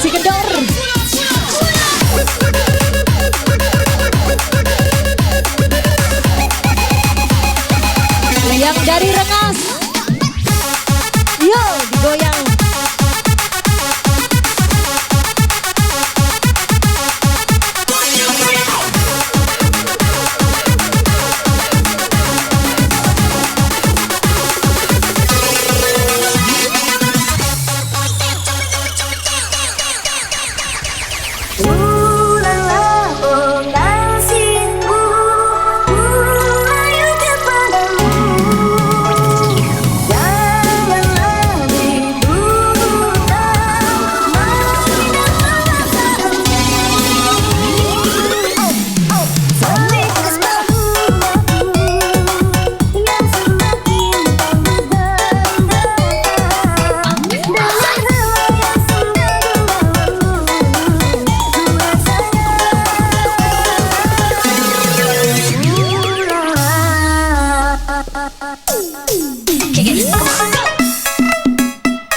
kasih kendor. Yang dari Rengas, yo digoyang.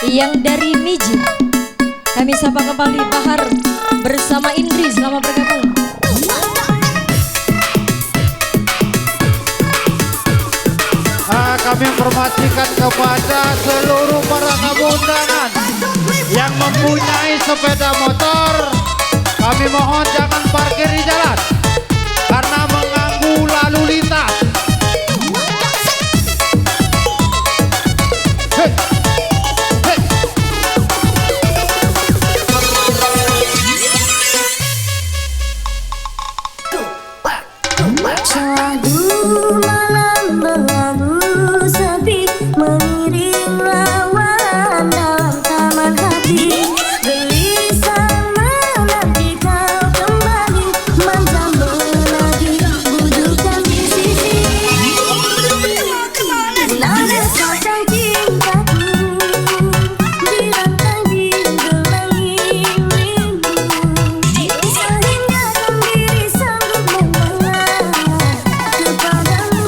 Yang dari Miji, kami sapa kembali Bahar bersama Indri, selamat bergabung. Kami informasikan kepada seluruh para tamu undangan yang mempunyai sepeda motor, kami mohon jangan parkir di jalan karena mengganggu lalu lintas. Hey. Sadu malam berlalu sepi mengiring lawan dalam taman hati. Gelisah menanti kau kembali, manja menagih bujukan di sisi. Nada sopan cintaku di lantai digelangi rindu, sehingga sendiri sanggup mengalah kepadamu.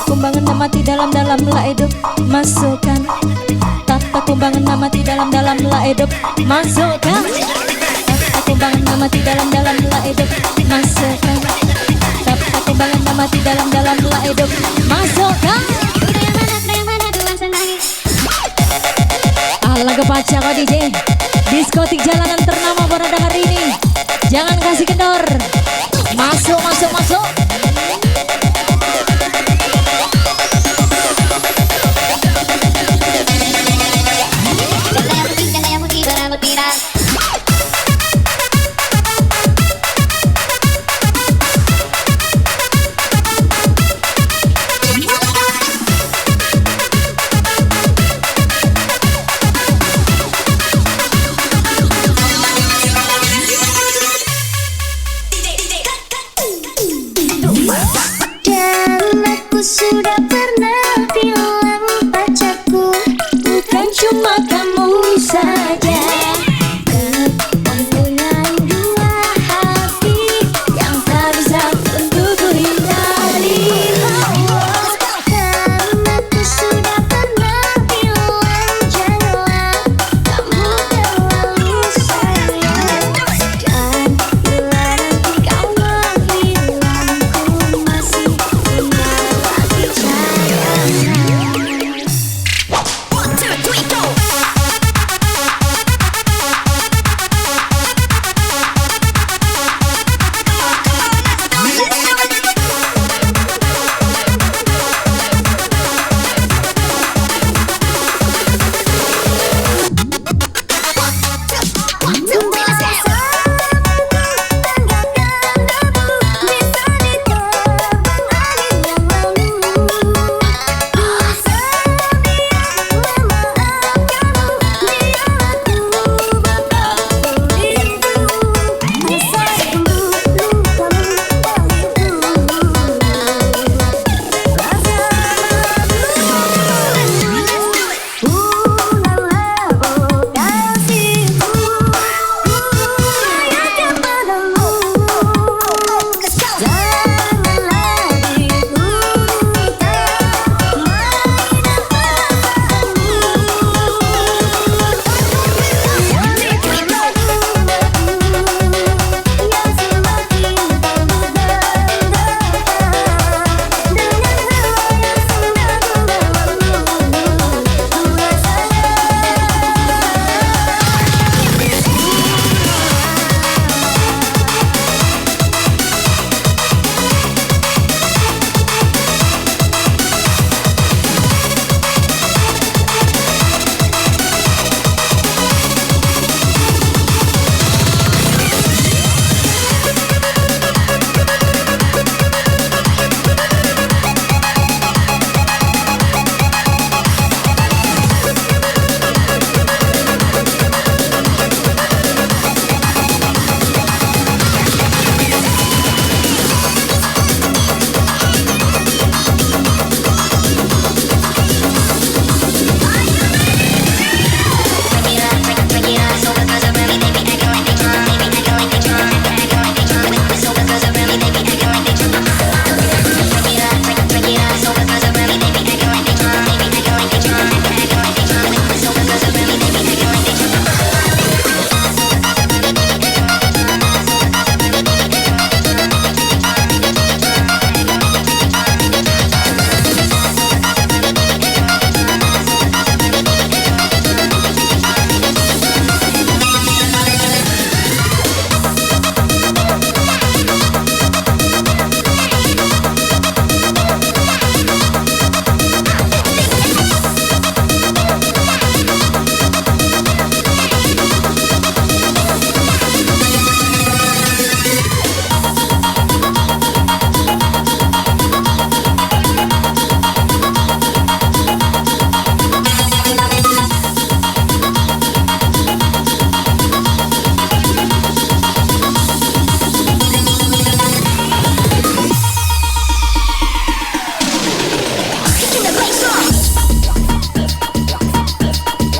Kumbangan mati dalam-dalam lah hidup masukkan. Tata kumbangan mati dalam-dalam lah hidup masukkan. Tata kumbangan mati dalam-dalam lah hidup masukkan. Tata kumbangan mati dalam-dalam lah hidup masukkan. Alah kebaca kau DJ, diskotik jalanan ternama pada hari ini. Jangan kasih kendor. Masuk, masuk, masuk. Sudah pernah bilang pacarku, bukan cuma kamu saja. Mempunyai dua hati yang tak bisa untuk ku hindari.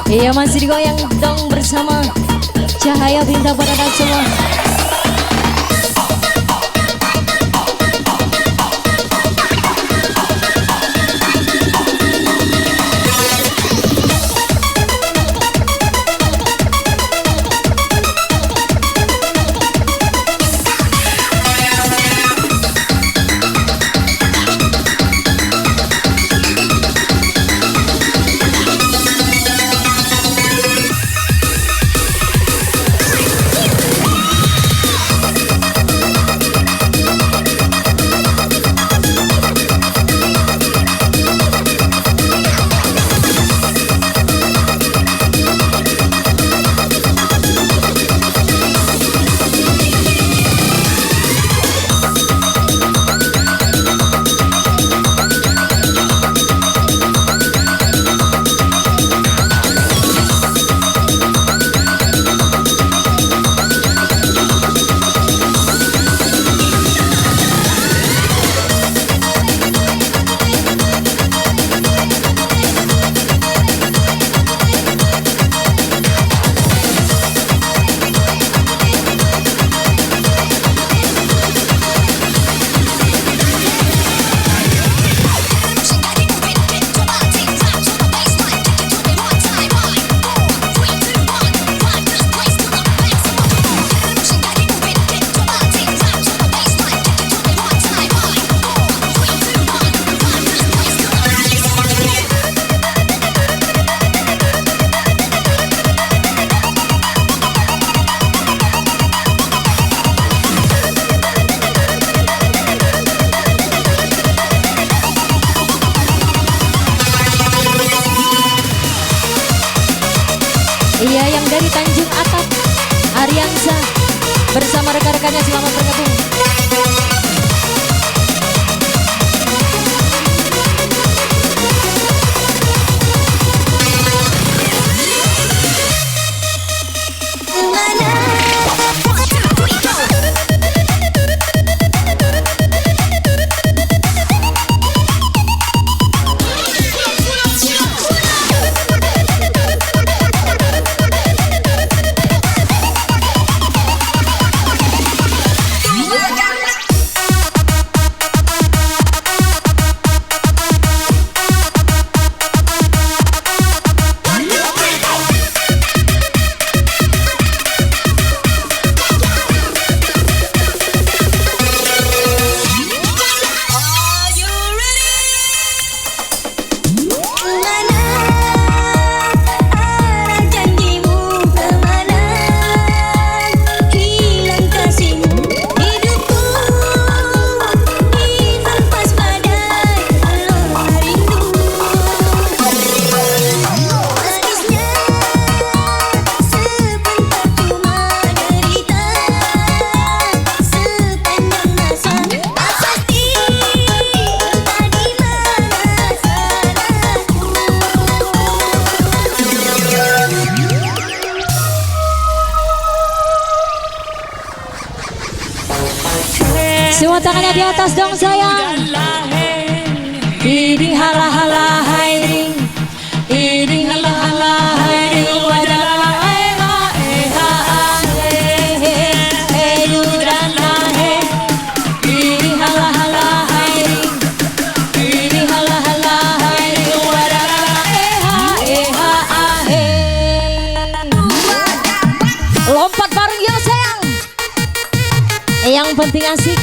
Iya masih digoyang dong bersama Cahaya Bintang Parada semua. Iya yang dari Tanjung Atap Arianza bersama rekan-rekannya selamat bergabung. Semua tangannya di atas dong sayang. Iding hala hala hairing, iding hala hala hairing, wadala eha eha he edurana he, iding hala hala hairing, iding hala hala hairing, wadala eha eha he. Lompat bareng yuk sayang. Yang penting asik.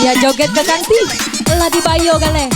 Iya joget ke kanti lah di Bayo kali.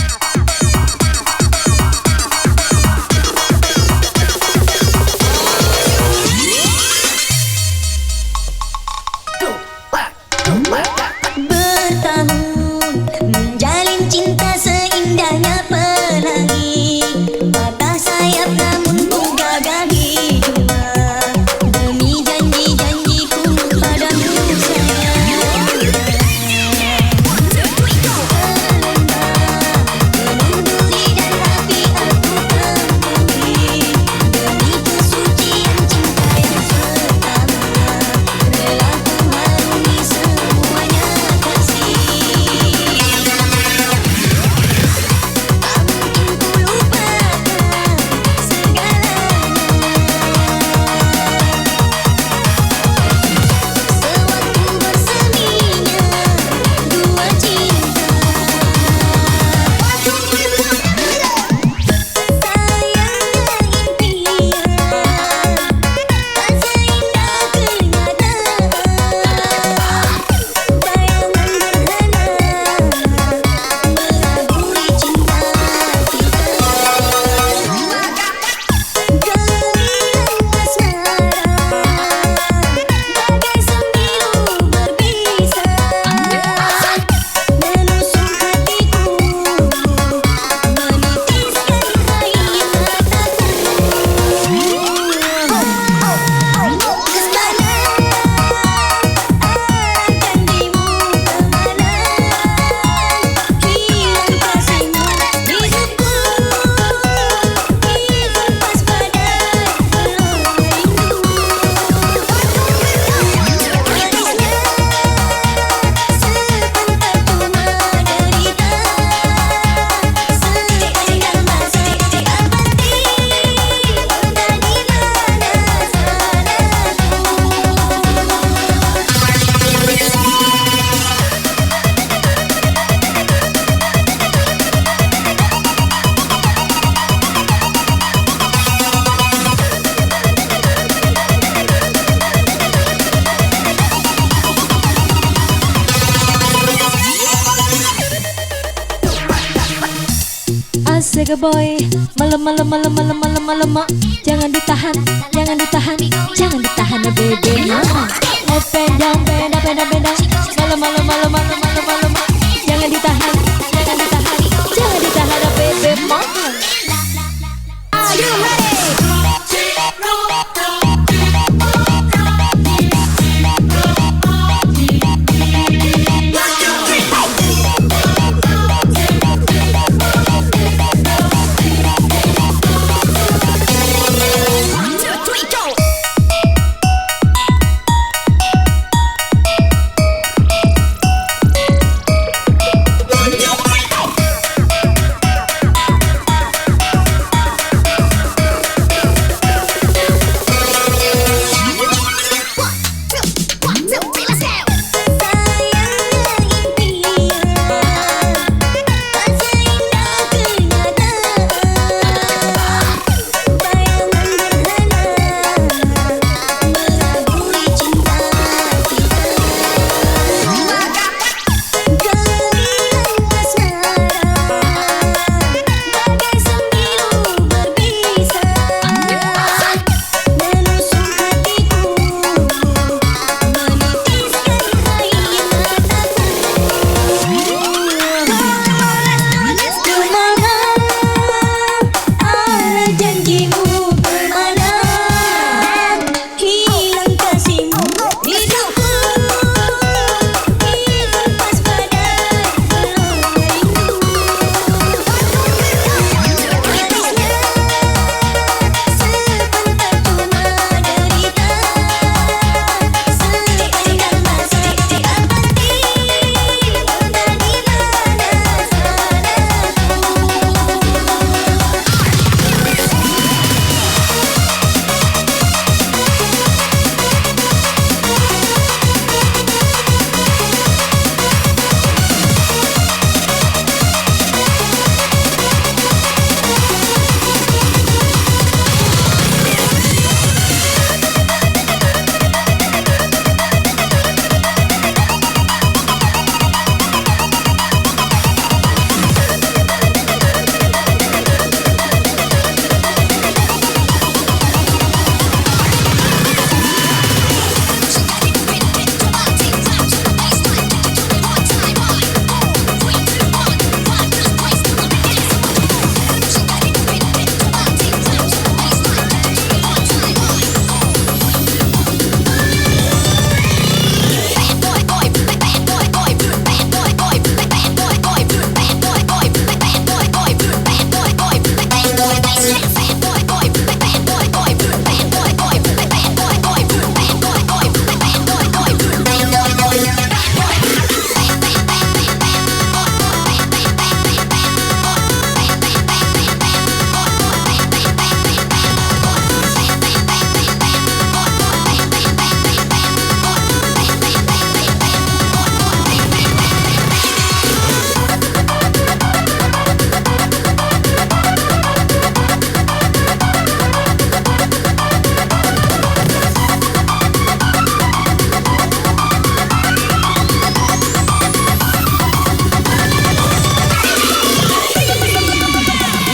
jaga boy. Malam malam malam malam malam malam mak. Jangan ditahan, jangan ditahan, jangan ditahan ya bebe mama. Pedang pedang pedang pedang. Malam malam malam malam malam malam mak. Jangan ditahan, jangan ditahan, jangan ditahan ya bebe mama. Are you ready?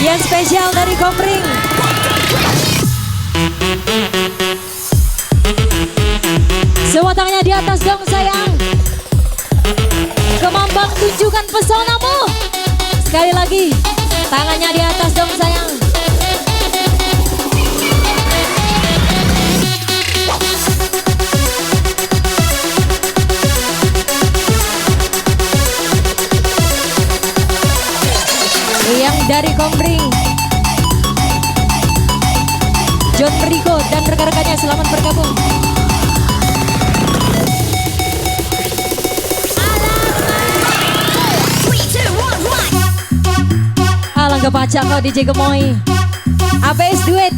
Yang spesial dari Kompring. Semua tangannya di atas dong sayang. Kemambang tunjukkan pesonamu. Sekali lagi, tangannya di atas dong sayang. Yang dari Kompring, John Rico dan rekan-rekannya selamat bergabung. Alangkah baca kau DJ Gemoy. ABS duet.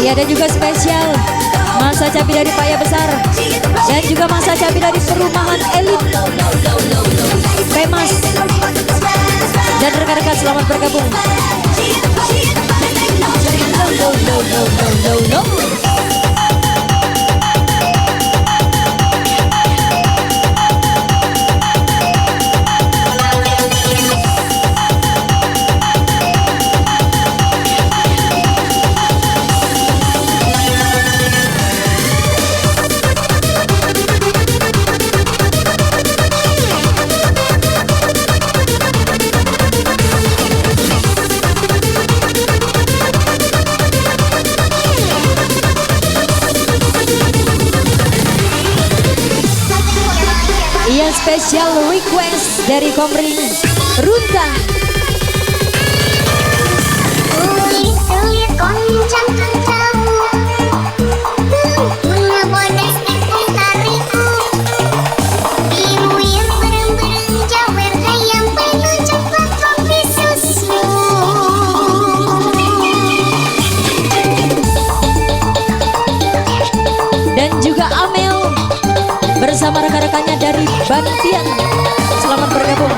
Ya, dan juga spesial masa capi dari Paya Besar dan juga masa capi dari perumahan elit Pemas dan rekan-rekan selamat bergabung. Yang special request dari Komring Runta. Sulit goncang kamu, bunga bodas tikung tariku, biru yang bereng-bereng jawer ayam penuh coklat kopi susu. Dan juga Amel bersama rekan-rekannya dari Bantian. Selamat bergabung.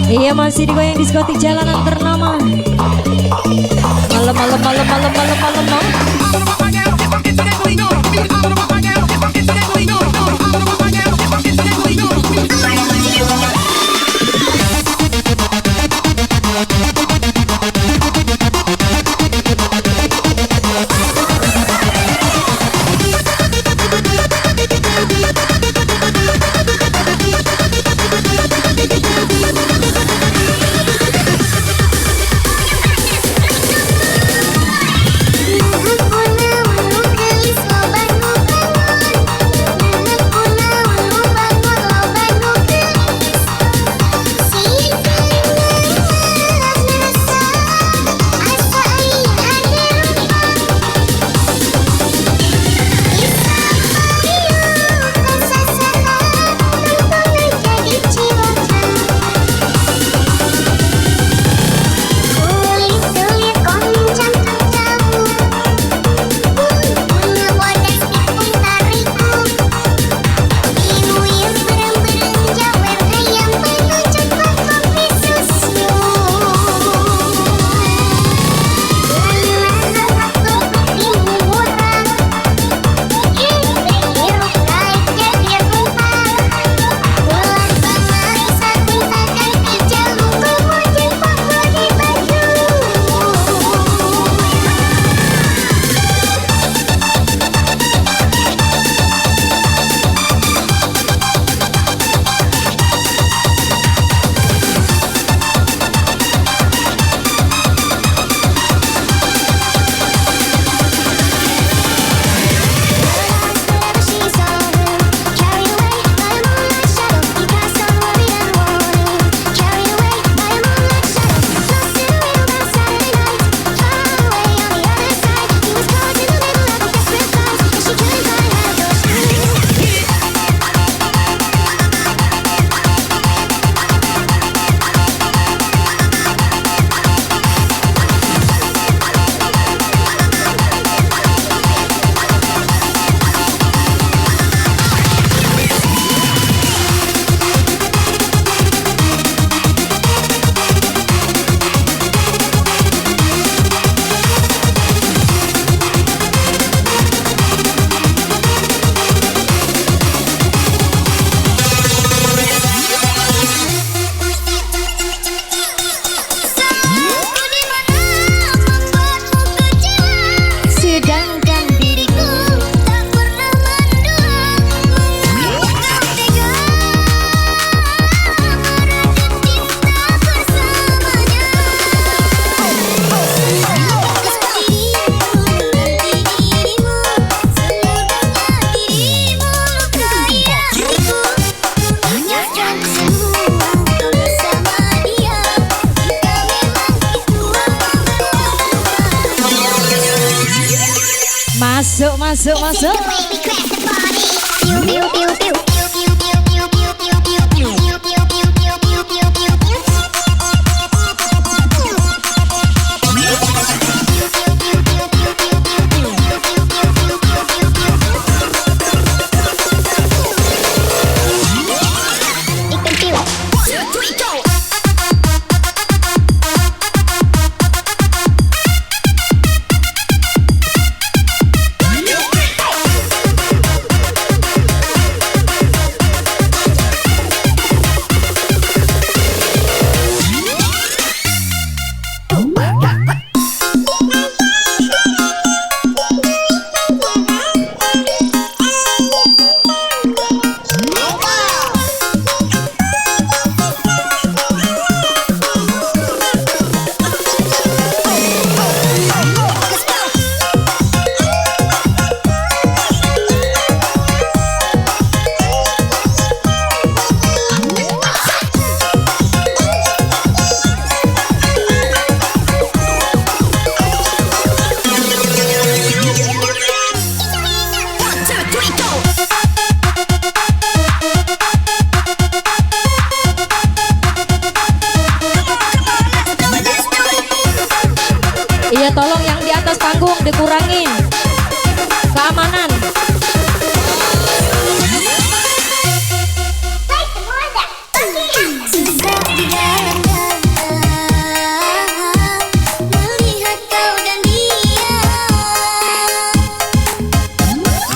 Iya, masih digoyang diskotik jalanan ternama. Malam. Masuk, masuk. The way we crack the party. Pew, pew, pew, pew. Pew, pew, pew, pew, pew, pew, pew, pew. Pew, pew, pew, pew, pew, pew, pew, pew. Iya, tolong yang di atas panggung dikurangin keamanan. Melihat kau dan dia,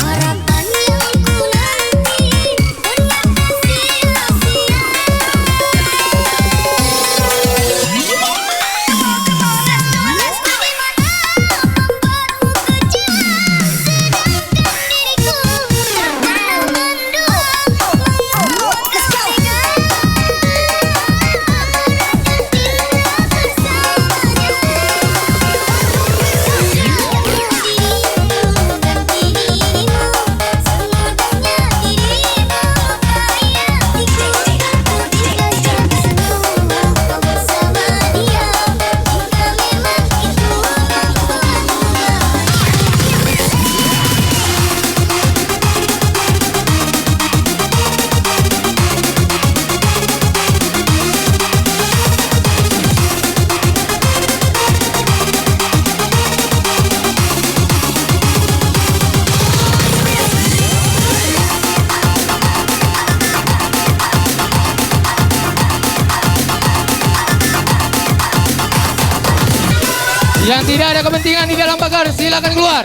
harapan yang ku nanti ternyata sia-sia. Yang tidak ada kepentingan di dalam pagar silakan keluar.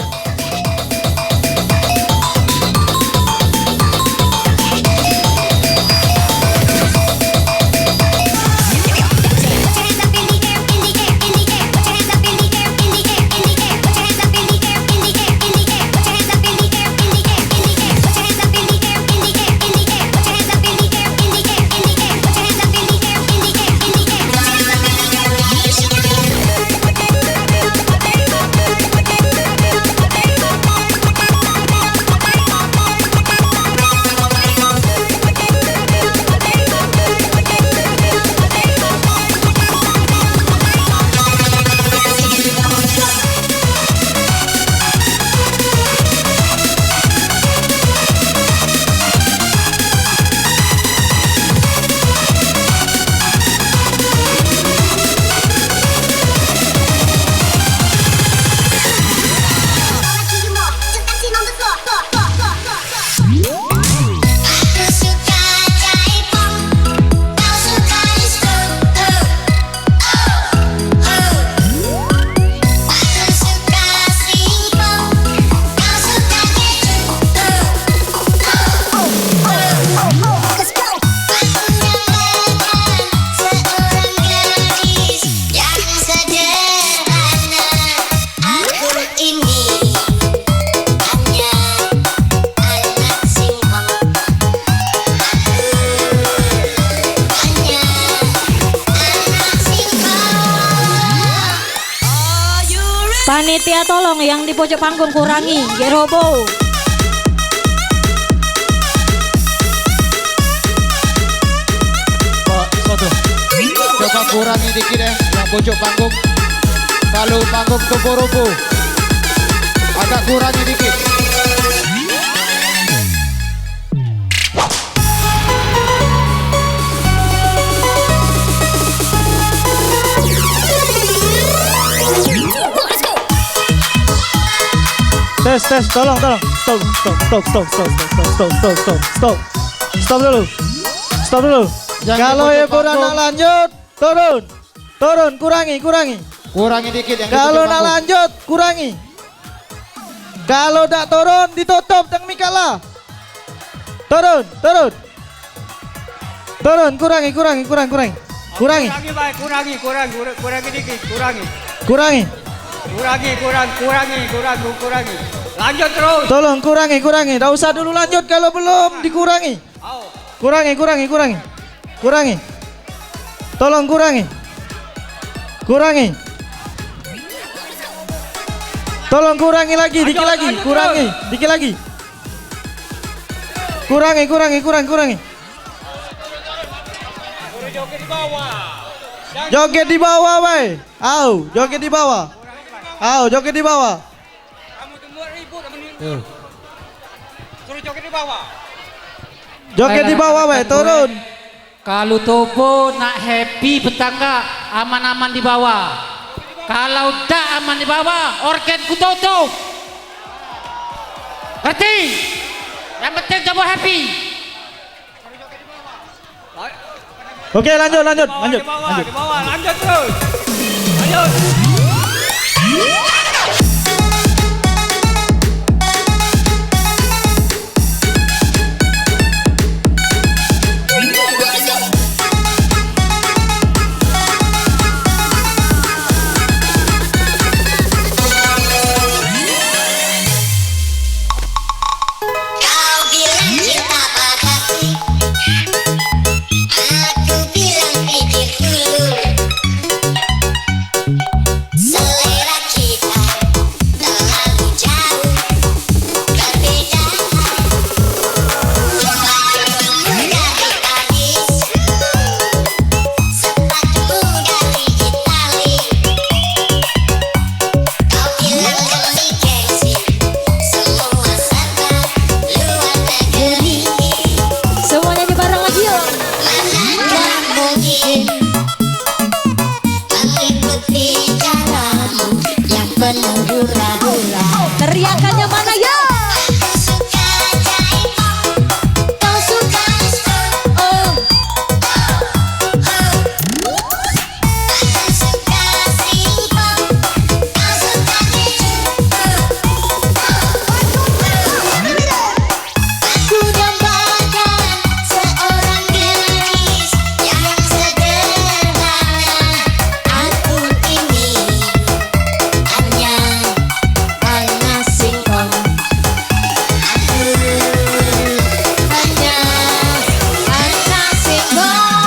Panitia tolong yang di pojok panggung kurangi, Gerobo. Pak, satu. Coba kurangi dikit deh yang pojok panggung. Kalau panggung Toko Robo agak kurangi dikit. tes, tolong. Stop dulu. Yang Kalau di pojok hiburan nak panggung. lanjut, turun, kurangi. Kurangi dikit yang di Kalau pojok nak panggung. lanjut, kurangi. Kalau tak turun, ditutup teng mikala. Turun, kurangi. Kurangi baik, kurangi dikit, Kurangi. kurangi. Lanjut terus. Tolong kurangi. Tak usah dulu lanjut kalau belum dikurangi. Au. Kurangi. Tolong kurangi. Tolong kurangi lagi, dikit lagi, lanjut, kurangi, dikit lagi. Kurangi. Joget di bawah. Joget di bawah, bay. Joget di bawah. Kamu tunggu ribut menit. Suruh joget di bawah. Joget di bawah, bay, turun. Kalau tobo nak happy betangga aman-aman di bawah. Kalau tak aman di bawah, orket ku tutup. Ngerti? Yang penting coba happy. Oke, lanjut. Di bawah, lanjut terus. Lanjut. Kau bilang cinta padaku, aku bilang pikir dulu. Selera kita terlalu jauh berbeda. Sepatumu dari Paris, sepatumu dari Itali. Kau bilang demi gengsi, semua serba luar negeri. Semua nyanyi bareng lagi yuk. Manakah mungkin mengikuti caramu yang penuh hura-hura. Teriakannya mana ya? Aku suka J-pop, kau suka disco. Oh, Aku suka K-pop, kau suka Aku dambakan seorang gadis yang sederhana. Aku ini hanya anak singkong. Aku hanya anak singkong.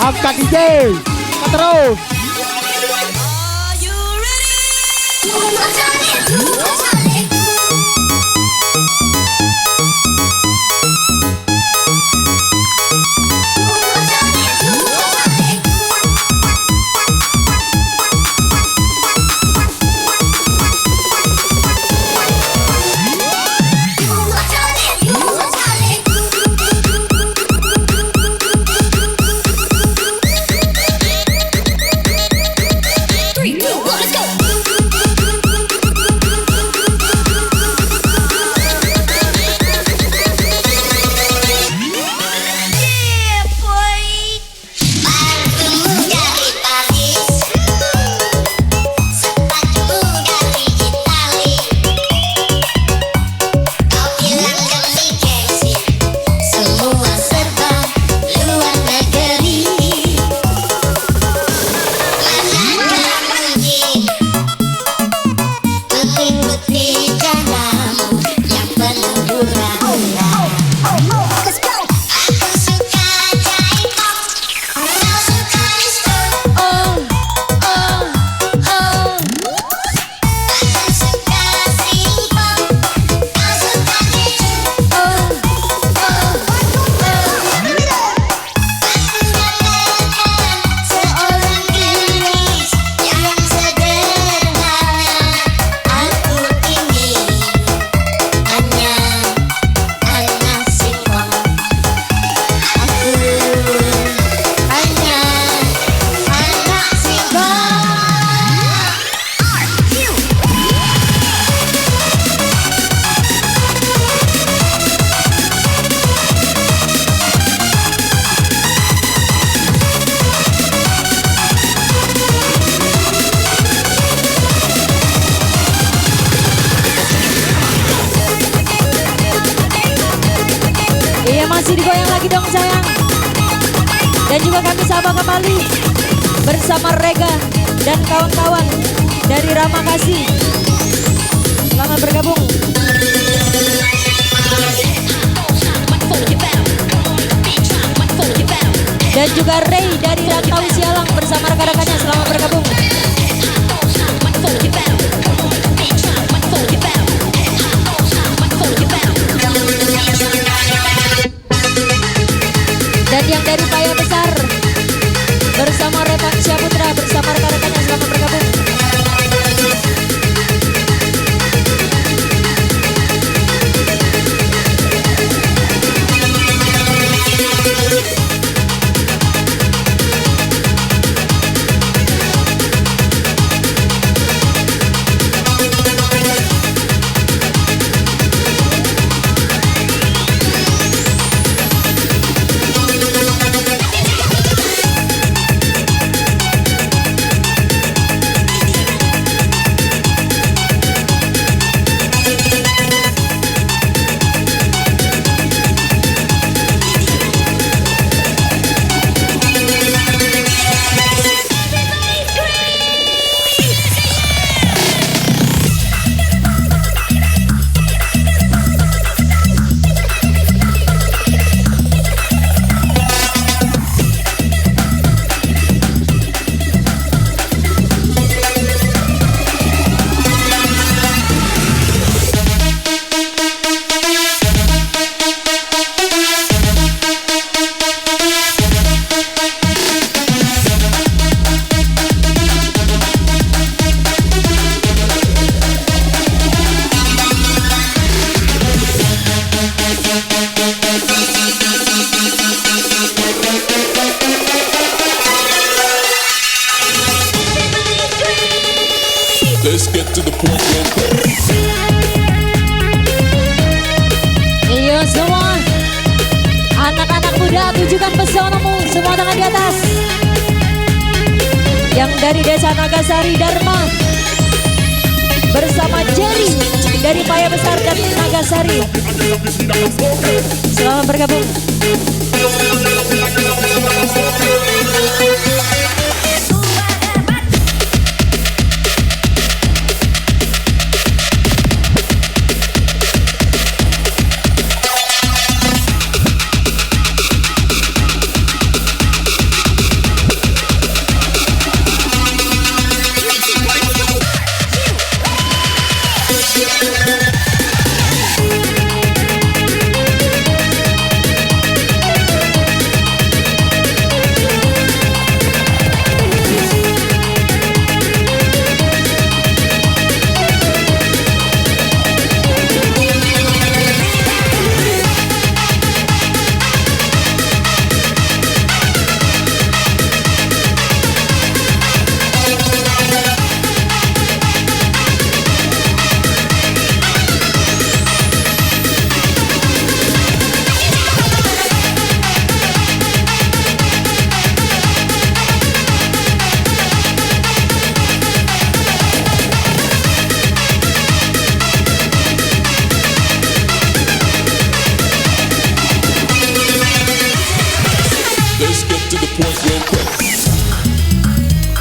Angkat DJ. Terus. Masih digoyang lagi dong sayang. Dan juga kami sapa kembali bersama Rega dan kawan-kawan dari Rama Kasih. Selamat bergabung. Dan juga Ray dari Rantau Sialang bersama rekan-rekannya, selamat bergabung. Dan yang dari Paya Besar bersama Revan Syaputra bersama rekan-rekannya, selamat bergabung. Let's get to the point real quick. Iyo semua anak-anak muda, tunjukkan pesonamu, semua tangan di atas. Yang dari Desa Nagasari Dharma bersama Jerry dari Paya Besar dan Nagasari, selamat bergabung.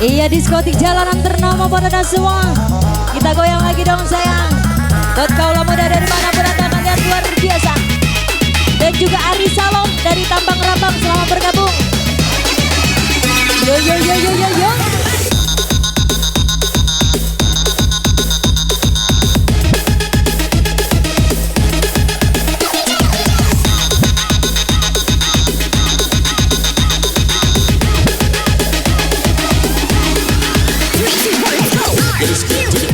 Iya, diskotik jalanan ternama pada dan semua. Kita goyang lagi dong sayang. Buat kaulah muda dari manapun anda melihat luar biasa. Dan juga Ari Salom dari Tambang Rambang, selamat bergabung. Yo yo yo yo yo yo. Let's get to the